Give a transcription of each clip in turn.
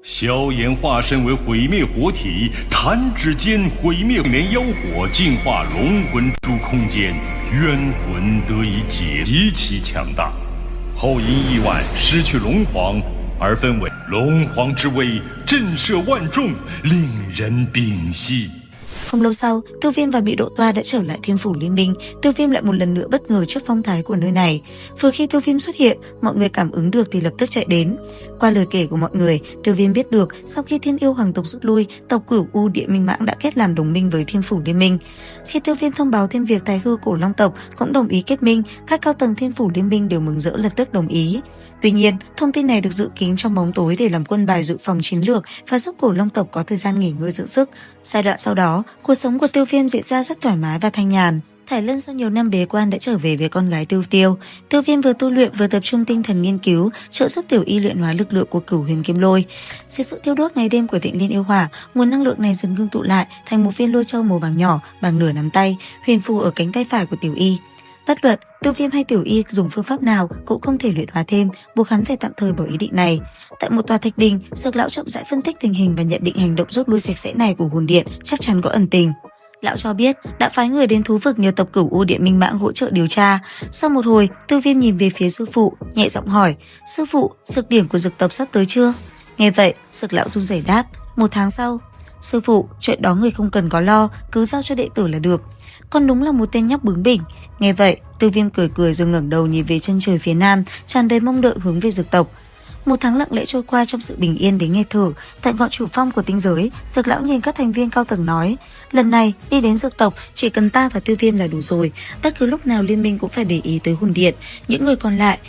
萧炎化身为毁灭火体，弹指间毁灭连妖火净化龙魂出空间，冤魂得以解，极其强大。后因意外失去龙皇，而分为龙皇之威，震慑万众，令人屏息。Không lâu sau, Tiêu Viêm và Bị Độ Toa đã trở lại Thiên Phủ Liên Minh. Tiêu Viêm lại một lần nữa bất ngờ trước phong thái của nơi này. Vừa khi Tiêu Viêm xuất hiện, mọi người cảm ứng được thì lập tức chạy đến. Qua lời kể của mọi người, Tiêu Viêm biết được sau khi Thiên Yêu Hoàng tộc rút lui, tộc Cửu U Địa Minh Mãng đã kết làm đồng minh với Thiên Phủ Liên Minh. Khi Tiêu Viêm thông báo thêm việc Thái Hư Cổ Long tộc cũng đồng ý kết minh, các cao tầng Thiên Phủ Liên Minh đều mừng rỡ lập tức đồng ý. Tuy nhiên, thông tin này được dự kín trong bóng tối để làm quân bài dự phòng chiến lược và giúp Cổ Long tộc có thời gian nghỉ ngơi dưỡng sức. Giai đoạn sau đó, cuộc sống của Tiêu Viêm diễn ra rất thoải mái và thanh nhàn. Thải Lân sau nhiều năm bế quan đã trở về với con gái Tiêu Tiêu. Tiêu Viêm vừa tu luyện vừa tập trung tinh thần nghiên cứu, trợ giúp Tiểu Y luyện hóa lực lượng của Cửu Huyền Kim Lôi. Dưới sự thiêu đốt ngày đêm của Thịnh Liên Yêu Hỏa, nguồn năng lượng này dần ngưng tụ lại thành một viên lôi châu màu vàng nhỏ bằng nửa nắm tay, huyền phù ở cánh tay phải của Tiểu Y. Bất luận Tiêu Viêm hay Tiểu Y dùng phương pháp nào cũng không thể luyện hóa thêm, buộc hắn phải tạm thời bỏ ý định này. Tại một tòa thạch đình, Dược lão chậm rãi phân tích tình hình và nhận định hành động rút lui sạch sẽ này của hồn điện chắc chắn có ẩn tình. Lão cho biết đã phái người đến thú vực nhờ tộc Cửu U Địa Minh Mãng hỗ trợ điều tra. Sau một hồi, Tiêu Viêm nhìn về phía sư phụ, nhẹ giọng hỏi: "Sư phụ, dược điển của dược tộc sắp tới chưa?" Nghe vậy, Dược lão run rẩy đáp: "1 tháng sau." "Sư phụ, chuyện đó người không cần có lo, cứ giao cho đệ tử là được." Con đúng là một tên nhóc bướng bỉnh. Nghe vậy, Tiêu Viêm cười cười rồi ngẩng đầu nhìn về chân trời phía nam, tràn đầy mong đợi hướng về dược tộc. 1 tháng lặng lẽ trôi qua trong sự bình yên đến nghe thở. Tại ngọn chủ phong của tinh giới, Dược lão nhìn các thành viên cao tầng nói: "Lần này đi đến dược tộc chỉ cần ta và Tiêu Viêm là đủ rồi. Bất cứ lúc nào liên minh cũng phải để ý tới hồn điện. Những người còn lại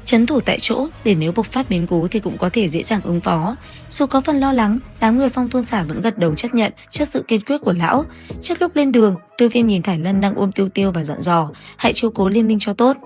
trấn thủ tại chỗ để nếu bộc phát biến cố thì cũng có thể dễ dàng ứng phó." Dù có phần lo lắng, đám người Phong Tôn Giả vẫn gật đầu chấp nhận trước sự kiên quyết của lão. Trước lúc lên đường, Tiêu Viêm nhìn Thải Lân đang ôm Tiêu Tiêu và dặn dò: "Hãy chiếu cố liên minh cho tốt."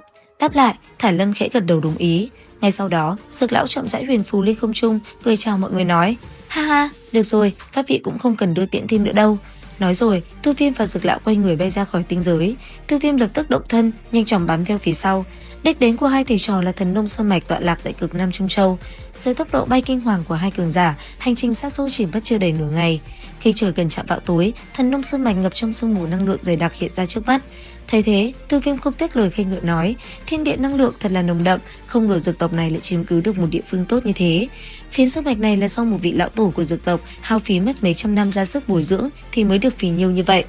Đáp lại, Thải Lân khẽ gật đầu đồng ý. Ngay sau đó, Dược lão chậm rãi huyền phù lên không trung, cười chào mọi người nói: "Ha ha, được rồi, các vị cũng không cần đưa tiễn thêm nữa đâu." Nói rồi, Tiêu Viêm và Dược lão quay người bay ra khỏi tinh giới. Tiêu Viêm lập tức động thân, nhanh chóng bám theo phía sau. Đích đến của hai thầy trò là Thần Nông Sơn Mạch tọa lạc tại cực Nam Trung Châu. Dưới tốc độ bay kinh hoàng của hai cường giả, hành trình xa xôi chỉ mất chưa đầy nửa ngày. Khi trời gần chạm vào tối, Thần Nông Sơn Mạch ngập trong sương mù năng lượng dày đặc hiện ra trước mắt. Thấy thế, Tiêu Viêm không tiếc lời khen ngợi nói: "Thiên địa năng lượng thật là nồng đậm, không ngờ dược tộc này lại chiếm cứ được một địa phương tốt như thế." Phiến sơn mạch này là do một vị lão tổ của dược tộc hao phí mất mấy trăm năm ra sức bồi dưỡng thì mới được phì nhiêu như vậy.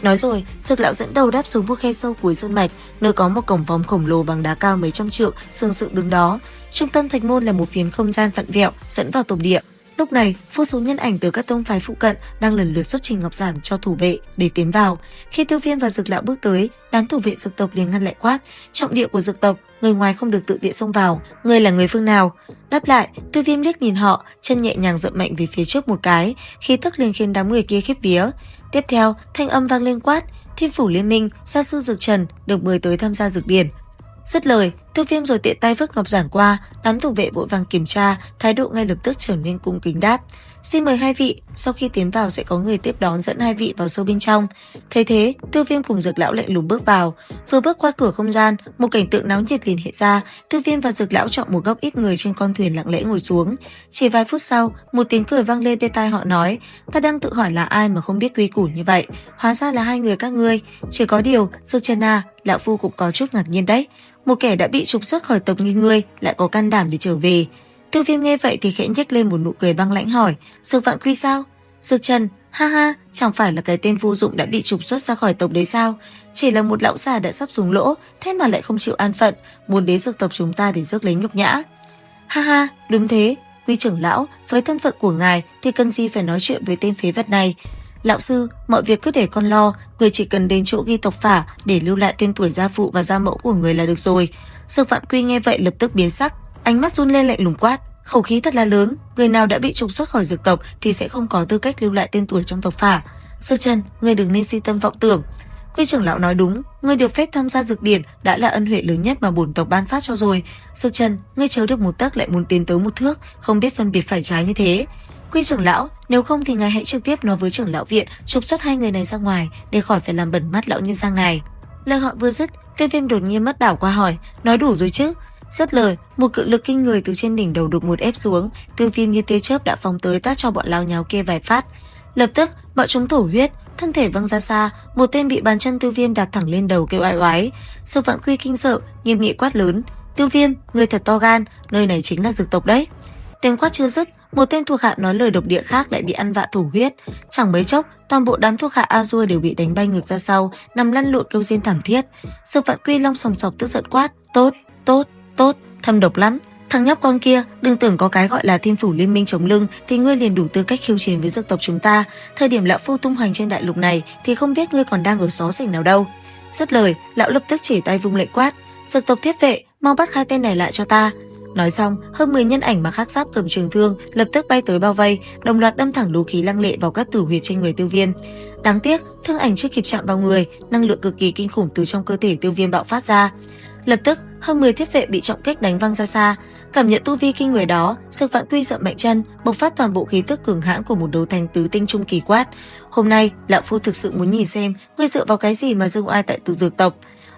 Nói rồi, Dược lão dẫn đầu đáp xuống một khe sâu cuối sơn mạch, nơi có một cổng vòm khổng lồ bằng đá cao mấy trăm trượng sừng sững đứng đó. Trung tâm thạch môn là một phiến không gian vặn vẹo dẫn vào tộc địa. Lúc này, vô số nhân ảnh từ các tông phái phụ cận đang lần lượt xuất trình ngọc giản cho thủ vệ để tiến vào. Khi Tiêu Viêm và Dược lão bước tới, đám thủ vệ dược tộc liền ngăn lại quát: "Trọng địa của dược tộc, người ngoài không được tự tiện xông vào. Ngươi là người phương nào?" Đáp lại, Tiêu Viêm liếc nhìn họ, chân nhẹ nhàng dậm mạnh về phía trước một cái, khí tức liền khiến đám người kia khiếp vía. Tiếp theo, thanh âm vang lên quát: "Thiên Phủ Liên Minh, gia sư Dược Trần được mời tới tham gia dược điển." Dứt lời, Tiêu Viêm rồi tiện tay vứt ngọc giản qua, đám thủ vệ vội vàng kiểm tra, thái độ ngay lập tức trở nên cung kính đáp: "Xin mời hai vị, sau khi tiến vào sẽ có người tiếp đón dẫn hai vị vào sâu bên trong." Thấy thế, Tiêu Viêm cùng Dược lão lạnh lùng bước vào. Vừa bước qua cửa không gian, một cảnh tượng náo nhiệt liền hiện ra. Tiêu Viêm và Dược lão chọn một góc ít người trên con thuyền lặng lẽ ngồi xuống. Chỉ vài phút sau, một tiếng cười vang lên bên tai họ nói: "Ta đang tự hỏi là ai mà không biết quy củ như vậy, hóa ra là hai người các ngươi. Chỉ có điều, Dược Trần à, lão phu cũng có chút ngạc nhiên đấy. Một kẻ đã bị trục xuất khỏi tộc như ngươi lại có can đảm để trở về." Tiêu Viêm nghe vậy thì khẽ nhếch lên một nụ cười băng lãnh hỏi: "Dược Vạn Quy sao?" Dược Trần: "Ha ha, chẳng phải là cái tên vô dụng đã bị trục xuất ra khỏi tộc đấy sao? Chỉ là một lão già đã sắp xuống lỗ, thế mà lại không chịu an phận, muốn đến dược tộc chúng ta để rước lấy nhục nhã." "Ha ha, đúng thế, Quy trưởng lão, với thân phận của ngài thì cần gì phải nói chuyện với tên phế vật này. Lão sư, mọi việc cứ để con lo, người chỉ cần đến chỗ ghi tộc phả để lưu lại tên tuổi gia phụ và gia mẫu của người là được rồi." Dược Vạn Quy nghe vậy lập tức biến sắc, ánh mắt run lên lạnh lùng quát: "Khẩu khí thật là lớn, người nào đã bị trục xuất khỏi dược tộc thì sẽ không có tư cách lưu lại tên tuổi trong tộc phả. Dược Trần, ngươi đừng nên si tâm vọng tưởng. Quy trưởng lão nói đúng, ngươi được phép tham gia dược điển đã là ân huệ lớn nhất mà bổn tộc ban phát cho rồi. Dược Trần, ngươi chớ được một tấc lại muốn tiến tới một thước, không biết phân biệt phải trái như thế. Quy trưởng lão, nếu không thì ngài hãy trực tiếp nói với trưởng lão viện trục xuất hai người này ra ngoài để khỏi phải làm bẩn mắt lão nhân gia ngài." Lời họ vừa dứt, Tiêu Viêm đột nhiên mắt đảo qua hỏi: "Nói đủ rồi chứ?" Dứt lời, một cự lực kinh người từ trên đỉnh đầu đột ngột ép xuống, Tiêu Viêm như tia chớp đã phóng tới tát cho bọn lao nháo kia vài phát. Lập tức, bọn chúng thổ huyết, thân thể văng ra xa, một tên bị bàn chân Tiêu Viêm đặt thẳng lên đầu kêu oai oái. Sở Vạn Quy kinh sợ, nghiêm nghị quát lớn: "Tiêu Viêm, ngươi thật to gan, nơi này chính là dược tộc đấy." Tiếng quát chưa dứt, một tên thuộc hạ nói lời độc địa khác lại bị ăn vạ thổ huyết. Chẳng mấy chốc, toàn bộ đám thuộc hạ Azure đều bị đánh bay ngược ra sau, nằm lăn lộn kêu rên thảm thiết. Sở Vạn Quy long sòng sọc tức giận quát: "Tốt, tốt, tốt, thâm độc lắm. Thằng nhóc con kia, đừng tưởng có cái gọi là Thiên Phủ Liên Minh chống lưng thì ngươi liền đủ tư cách khiêu chiến với dược tộc chúng ta. Thời điểm lão phu tung hoành trên đại lục này thì không biết ngươi còn đang ở xó xỉnh nào đâu." Dứt lời, lão lập tức chỉ tay vung lệnh quát: "Dược tộc thiết vệ, mau bắt hai tên này lại cho ta." Nói xong, hơn 10 nhân ảnh mặc hắc giáp cầm trường thương lập tức bay tới bao vây, đồng loạt đâm thẳng lũ khí lăng lệ vào các tử huyệt trên người Tiêu Viêm. Đáng tiếc, thương ảnh chưa kịp chạm vào người, năng lượng cực kỳ kinh khủng từ trong cơ thể Tiêu Viêm bạo phát ra. Lập tức, hơn 10 thiết vệ bị trọng kích đánh văng ra xa. Cảm nhận tu vi kinh người đó, Sở Vạn Quy giậm mạnh chân, bộc phát toàn bộ khí tức cường hãn của một đấu thành tứ tinh trung kỳ quát: "Hôm nay, lão phu thực sự muốn nhìn xem ngươi dựa vào cái gì mà dương oai tại Tử Dược tộc."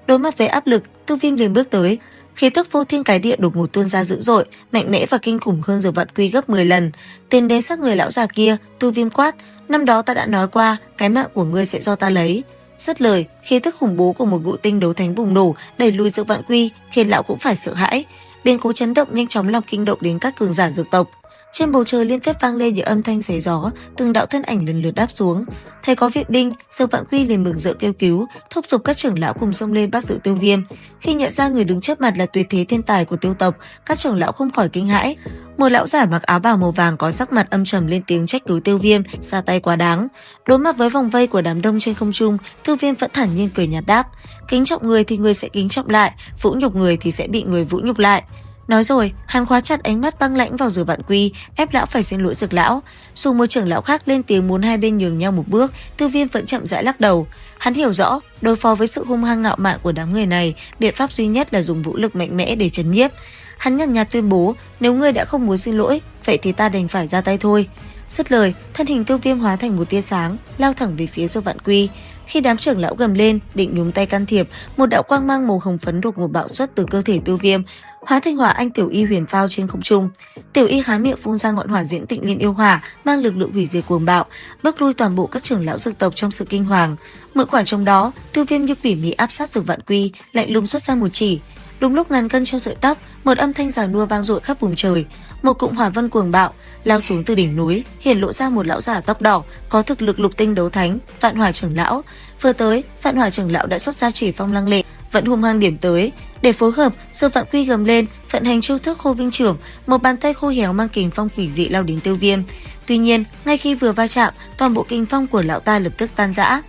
Đối mặt với áp lực, Tiêu Viêm liền bước tới. Khí tức vô thiên cái địa đột ngột tuôn ra dữ dội, mạnh mẽ và kinh khủng hơn Sở Vạn Quy gấp 10 lần. Tiến đến sát người lão già kia, Tiêu Viêm quát: "Năm đó ta đã nói qua, cái mạng của ngươi sẽ do ta lấy." Dứt lời, khí tức khủng bố của một vụ tinh đấu thánh bùng nổ, đẩy lùi Sở Vạn Quy, khiến lão cũng phải sợ hãi. Biến cố chấn động nhanh chóng làm kinh động đến các cường giả dược tộc. Trên bầu trời liên tiếp vang lên những âm thanh xé gió, từng đạo thân ảnh lần lượt đáp xuống. Thấy có viện binh, Sở Vạn Quy liền mừng rỡ kêu cứu, thúc giục các trưởng lão cùng xông lên bắt giữ Tiêu Viêm. Khi nhận ra người đứng trước mặt là tuyệt thế thiên tài của Tiêu tộc, các trưởng lão không khỏi kinh hãi. Một lão giả mặc áo bào màu vàng có sắc mặt âm trầm lên tiếng trách cứ Tiêu Viêm ra tay quá đáng. Đối mặt với vòng vây của đám đông trên không trung, Tiêu Viêm vẫn thản nhiên cười nhạt đáp: "Kính trọng người thì người sẽ kính trọng lại, vũ nhục người thì sẽ bị người vũ nhục lại." Nói rồi, hắn khóa chặt ánh mắt băng lãnh vào Sở Vạn Quy, ép lão phải xin lỗi Dược lão. Dù một trưởng lão khác lên tiếng muốn hai bên nhường nhau một bước, Tiêu Viêm vẫn chậm rãi lắc đầu. Hắn hiểu rõ, đối phó với sự hung hăng ngạo mạn của đám người này, biện pháp duy nhất là dùng vũ lực mạnh mẽ để trấn nhiếp. Hắn nhàn nhạt tuyên bố, nếu ngươi đã không muốn xin lỗi, vậy thì ta đành phải ra tay thôi. Dứt lời, thân hình Tiêu Viêm hóa thành một tia sáng, lao thẳng về phía Sở Vạn Quy. Khi đám trưởng lão gầm lên, định nhúng tay can thiệp, một đạo quang mang màu hồng phấn đột ngột bạo xuất từ cơ thể Tiêu Viêm, hóa thành hỏa anh tiểu y huyền phao trên không trung. Tiểu y há miệng phun ra ngọn hỏa diễm tịnh liên yêu hỏa, mang lực lượng hủy diệt cuồng bạo, bức lui toàn bộ các trưởng lão dược tộc trong sự kinh hoàng. Mượn khoảng trống đó, Tiêu Viêm như quỷ mị áp sát Sở Vạn Quy, lạnh lùng xuất ra một chỉ. Đúng lúc ngàn cân treo sợi tóc, một âm thanh già nua vang dội khắp vùng trời. Một cụm hỏa vân cuồng bạo lao xuống từ đỉnh núi, hiển lộ ra một lão giả tóc đỏ có thực lực lục tinh đấu thánh, Vạn Hỏa trưởng lão. Vừa tới, Vạn Hỏa trưởng lão đã xuất ra chỉ phong lăng lệ, vẫn hung hăng điểm tới. Để phối hợp, Sở Vạn Quy gầm lên, vận hành chiêu thức khô vinh trưởng, một bàn tay khô héo mang kình phong quỷ dị lao đến Tiêu Viêm. Tuy nhiên, ngay khi vừa va chạm, toàn bộ kình phong của lão ta lập tức tan rã.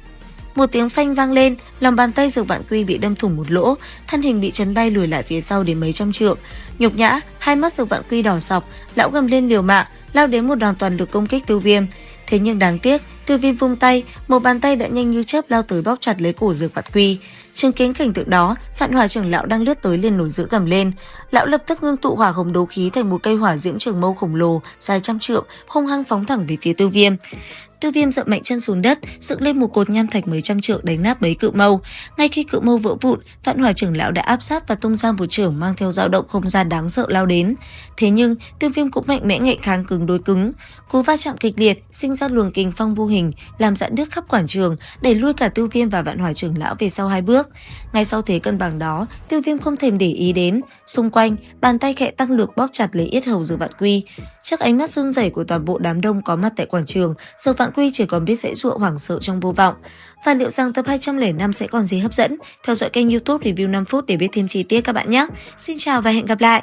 Một tiếng phanh vang lên, lòng bàn tay Sở Vạn Quy bị đâm thủng một lỗ, thân hình bị chấn bay lùi lại phía sau đến mấy trăm trượng. Nhục nhã, hai mắt Sở Vạn Quy đỏ sọc, lão gầm lên liều mạng, lao đến một đòn toàn lực công kích Tiêu Viêm. Thế nhưng đáng tiếc, Tiêu Viêm vung tay, một bàn tay đã nhanh như chớp lao tới bóp chặt lấy cổ Sở Vạn Quy. Chứng kiến cảnh tượng đó, Vạn Hỏa trưởng lão đang lướt tới liền nổi dữ gầm lên. Lão lập tức ngưng tụ hỏa hồng đấu khí thành một cây hỏa diễm trường mâu khổng lồ dài trăm trượng, hung hăng phóng thẳng về phía Tiêu Viêm. Tiêu Viêm dậm mạnh chân xuống đất, dựng lên một cột nham thạch mấy trăm trượng đánh nát bấy cự mâu. Ngay khi cự mâu vỡ vụn, Vạn Hỏa trưởng lão đã áp sát và tung ra một chưởng mang theo dao động không gian đáng sợ lao đến. Thế nhưng Tiêu Viêm cũng mạnh mẽ ngạnh kháng cứng đối cứng. Cú va chạm kịch liệt sinh ra luồng kình phong vô hình, làm giãn nước khắp quảng trường, đẩy lui cả Tiêu Viêm và Vạn Hỏa trưởng lão về sau hai bước. Ngay sau thế cân bằng đó, Tiêu Viêm không thèm để ý đến. Xung quanh, bàn tay khẽ tăng lực bóp chặt lấy yết hầu Sở Vạn Quy. Trước ánh mắt run rẩy của toàn bộ đám đông có mặt tại quảng trường, Sở Vạn Quy chỉ còn biết giãy giụa hoảng sợ trong vô vọng. Và liệu rằng tập 205 sẽ còn gì hấp dẫn? Theo dõi kênh YouTube Review 5 phút để biết thêm chi tiết các bạn nhé. Xin chào và hẹn gặp lại.